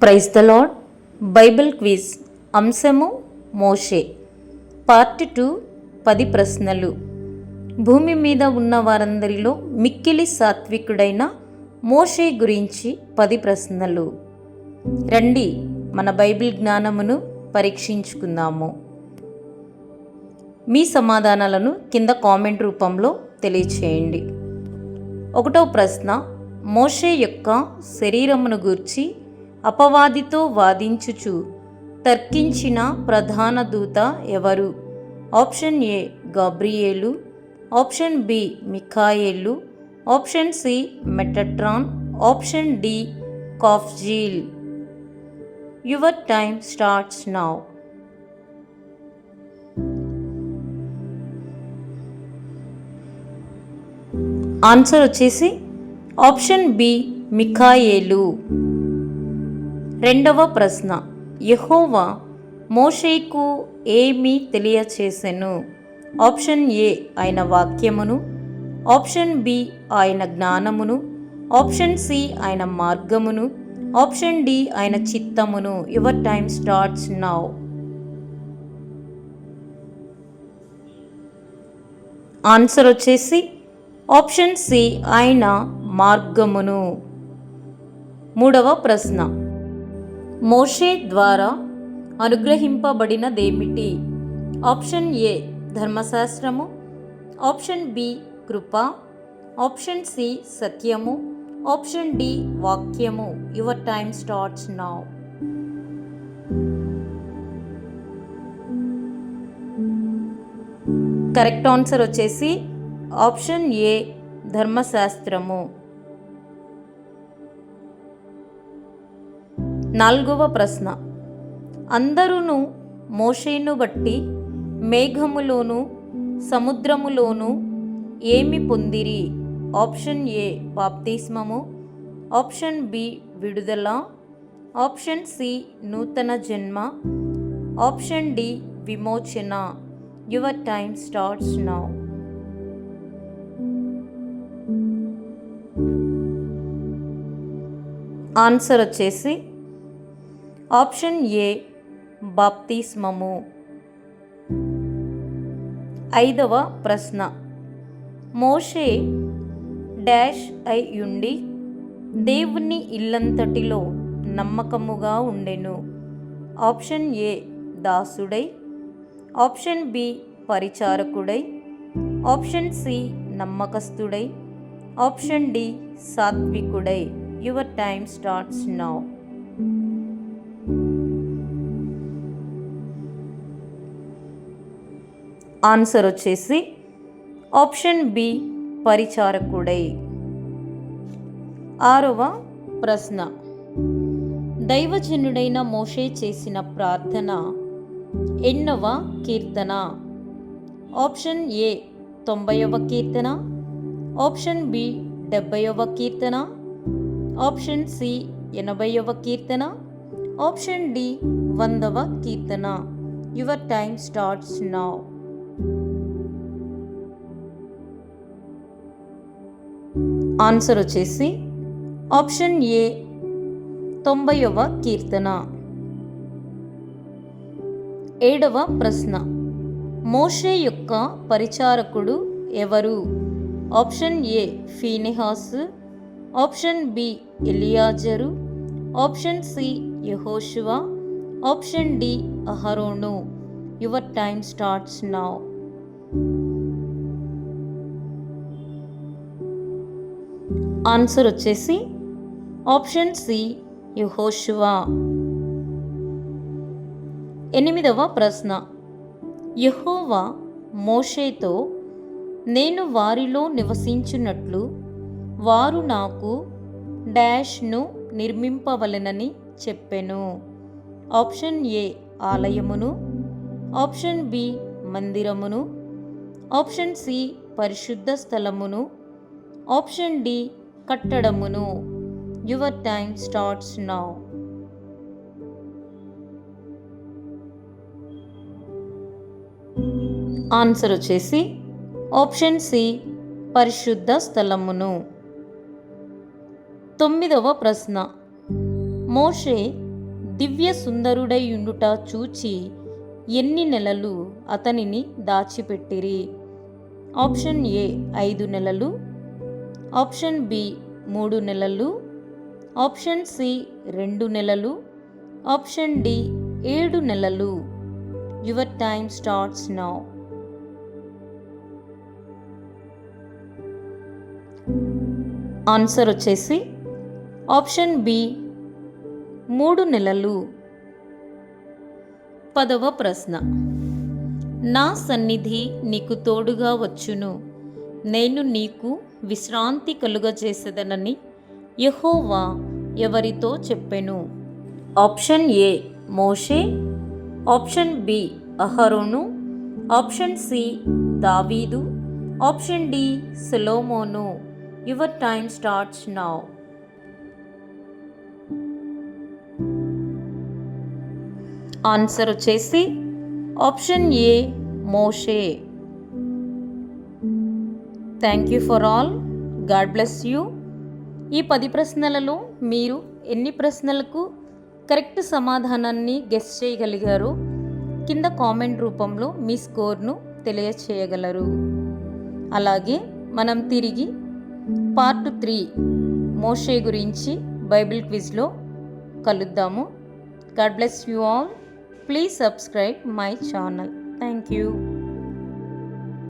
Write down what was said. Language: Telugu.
Praise the Lord. Bible quiz. అంశము మోషే. పార్ట్ 2. 10 ప్రశ్నలు. భూమి మీద ఉన్న వారందరిలో మిక్కిలి సాత్వికుడైన మోషే గురించి 10 ప్రశ్నలు. రండి మన బైబిల్ జ్ఞానమును పరీక్షించుకుందాము. మీ సమాధానాలను కింద కామెంట్ రూపంలో తెలియచేయండి. 1వ ప్రశ్న, మోషే యొక్క శరీరమును గూర్చి అపవాదితో వాదించుచు తర్కించిన ప్రధాన దూత ఎవరు? ఆప్షన్ ఏ గాబ్రియేలు, ఆప్షన్ బి మిఖాయేలు, option C Metatron, option D Kafziel. Your time starts now. Answer వచ్చేసి ఆప్షన్ బి మిఖాయేలు. 2వ ప్రశ్న, యెహోవా మోషేకు ఏమి తెలియచేసెను? ఆప్షన్ ఏ ఆయన వాక్యమును, ఆప్షన్ బి ఆయన జ్ఞానమును, ఆప్షన్ సి ఆయన మార్గమును, ఆప్షన్ డి ఆయన చిత్తమును. Your time starts now. Answer వచ్చేసి ఆప్షన్ సి ఆయన మార్గమును. 3వ ప్రశ్న, మోషే ద్వారా అనుగ్రహింపబడినదేమిటి? ఆప్షన్ ఏ ధర్మశాస్త్రము, ఆప్షన్ బి కృప, ఆప్షన్ సి సత్యము, ఆప్షన్ డి వాక్యము. Your time starts now. Correct answer వచ్చేసి ఆప్షన్ ఏ ధర్మశాస్త్రము. 4వ ప్రశ్న, అందరూ మోషేను బట్టి మేఘములోను సముద్రములోను ఏమి పొందిరి? ఆప్షన్ ఏ బాప్తిస్మము, ఆప్షన్ బి విడుదల, ఆప్షన్ సి నూతన జన్మ, ఆప్షన్ డి విమోచన. Your time starts now. Answer వచ్చేసి ఆప్షన్ ఏ బాప్తిస్మము. 5వ ప్రశ్న, మోషే డాష్ అయ్యుండి దేవుని ఇల్లంతటిలో నమ్మకముగా ఉండెను. ఆప్షన్ ఏ దాసుడై, ఆప్షన్ బి పరిచారకుడై, ఆప్షన్ సి నమ్మకస్తుడై, ఆప్షన్ డి సాత్వికుడై. Your time starts now. Answer వచ్చేసి ఆప్షన్ బి పరిచారకుడై. 6వ ప్రశ్న, దైవజనుడైన మోషే చేసిన ప్రార్థన ఎన్నవ కీర్తన? ఆప్షన్ ఏ 90వ కీర్తన, ఆప్షన్ బి 70వ కీర్తన, ఆప్షన్ సి 80వ కీర్తన, ఆప్షన్ డి 100వ కీర్తన. Your time starts now. Answer వచ్చేసి ఆప్షన్ ఏ 90వ కీర్తన. 7వ ప్రశ్న, మోషే యొక్క పరిచారకుడు ఎవరు? ఆప్షన్ ఏ ఫీనెహాసు, ఆప్షన్ బి ఎలియాజరు, ఆప్షన్ సి యెహోషువ, ఆప్షన్ డి అహరోను. Your time starts now. Answer వచ్చేసి ఆప్షన్ సి యెహోషువ. 8వ ప్రశ్న, యెహోవా మోషేతో నేను వారిలో నివసించున్నట్లు వారు నాకు డాష్ను నిర్మింపవలెనని చెప్పెను. ఆప్షన్ ఏ ఆలయమును, ఆప్షన్ బి మందిరమును, ఆప్షన్ సి పరిశుద్ధ స్థలమును, ఆప్షన్ డి కట్టడమును. Your time starts now. Answer వచ్చేసి ఆప్షన్ సి పరిశుద్ధ స్థలమును. 9వ ప్రశ్న, మోషే దివ్య సుందరుడై ఉండుట చూచి ఎన్ని నెలలు అతనిని దాచిపెట్టిరి? ఆప్షన్ ఏ 5 నెలలు, ఆప్షన్ బి 3 నెలలు, ఆప్షన్ సి 2 నెలలు, ఆప్షన్ డి 7 నెలలు. Your time starts now. Answer వచ్చేసి ఆప్షన్ బి 3 నెలలు. 10వ ప్రశ్న. నా సన్నిధి నీకు తోడుగా వచ్చును, నేను నీకు విశ్రాంతి కలుగజేసేదనని యెహోవా ఎవరితో చెప్పెను? ఆప్షన్ ఏ మోషే, ఆప్షన్ బి అహరోను, ఆప్షన్ సి దావీదు, ఆప్షన్ డి సొలొమోను. Your time starts now. Answer వచ్చేసి ఆప్షన్ ఏ మోషే. Thank you for all. God bless you. ఈ 10 ప్రశ్నలలో మీరు ఎన్ని ప్రశ్నలకు కరెక్ట్ సమాధానాన్ని గెస్ చేయగలిగారో కింద కామెంట్ రూపంలో మీ స్కోర్ను తెలియచేయగలరు. అలాగే మనం తిరిగి పార్ట్ 3 మోషే గురించి బైబిల్ క్విజ్లో కలుద్దాము. God bless you all. Please subscribe my channel. Thank you.